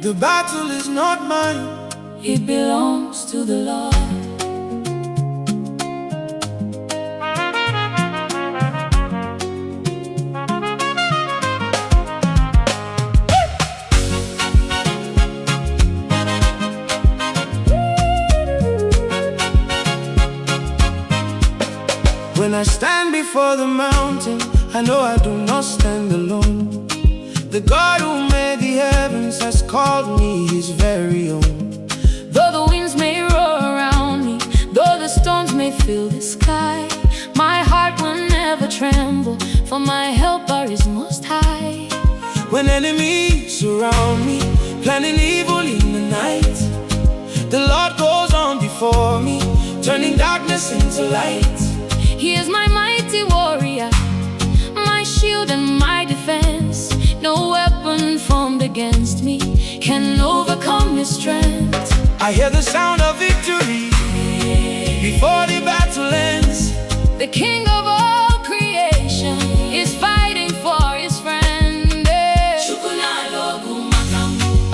The battle is not mine, it belongs to the Lord. When I stand before the mountain, I know I do not stand alone. The God who made the heavens has called me his very own. Though the winds may roar around me, though the storms may fill the sky, my heart will never tremble, for my helper is most high. When enemies surround me, planning evil in the night, the Lord goes on before me, turning darkness into light. He is my mighty warrior, my shield and my defense. No weapon formed against me can overcome his strength. I hear the sound of victory before the battle ends. The King of all creation is fighting for his friend. Chukwu Na-Alụ Ọgụ Maka.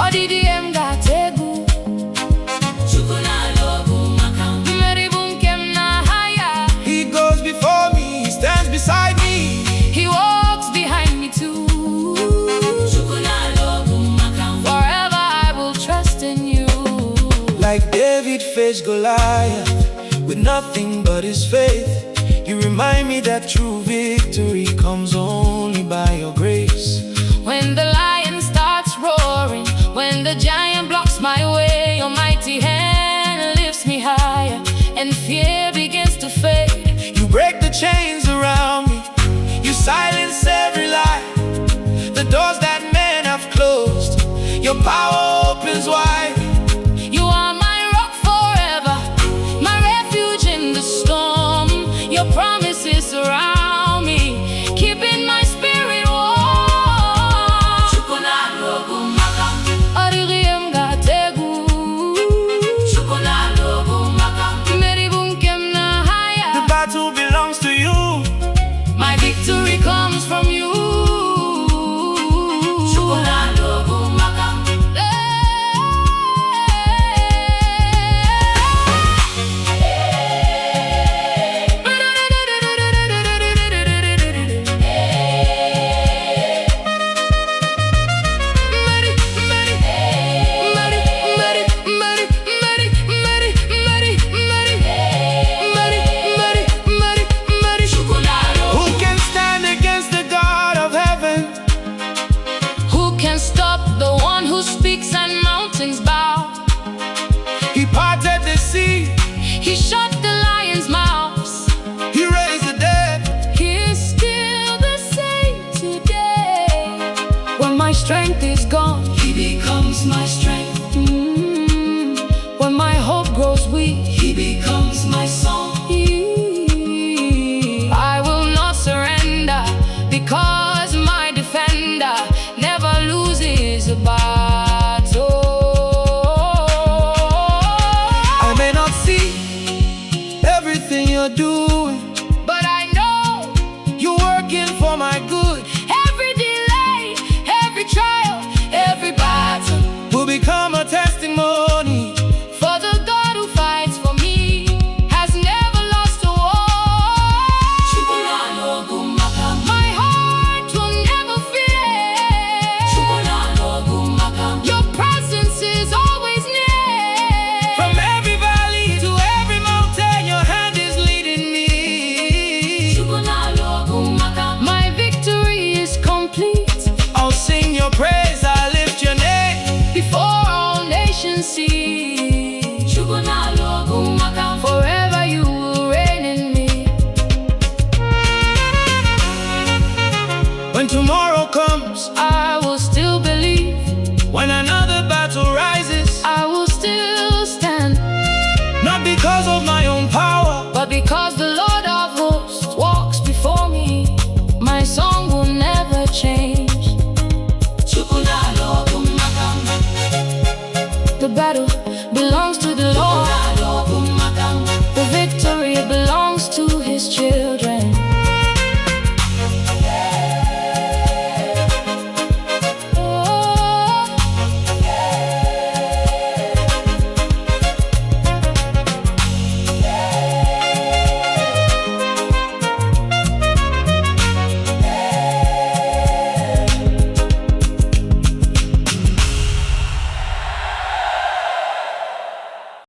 Odidiem gategu. Chukwu Na-Alụ Ọgụ Maka. Meribunkem na haya. He goes before me, he stands beside me. He walks behind me too. Like David faced Goliath with nothing but his faith, you remind me that true victory comes only by your grace. When the lion starts roaring, when the giant blocks my way, your mighty hand lifts me higher, and fear begins to fade. You break the chains around me, you silence every lie. The doors that men have closed, your power opens wide. You are my rock forever, my refuge in the storm. Your promises surround me, keeping my spirit warm. Chukwu Na-Alụ Ọgụ Maka. Odidiem gategu. Chukwu Na-Alụ Ọgụ Maka. Meribunkem na haya. The battle belongs to you, my victory comes from you. Chukwu Na-Alụ Ọgụ Maka. Speaks and mountains bow. he parted the sea, He shut the lions' mouths. he raised the dead. He is still the same today. When my strength is gone, He becomes my strength. When my hope grows weak, He becomes my song. I will not surrender, because my defender never loses a battle. I may not see everything you're doing, But I know you're working for my good. every delay, every trial, every battle, Will become a testimony. for the God who fights for me has never lost a war. Chukwu Na-Alụ Ọgụ Maka. My heart will never fear. Chukwu Na-Alụ Ọgụ Maka. Your presence is always near. From every valley to every mountain, your hand is leading me. Chukwu Na-Alụ Ọgụ Maka. My victory is complete. I'll sing your praise, I'll lift your name. Before all nations see, Chukwu Na-Alụ Ọgụ Maka. Forever you will reign in me. When tomorrow comes,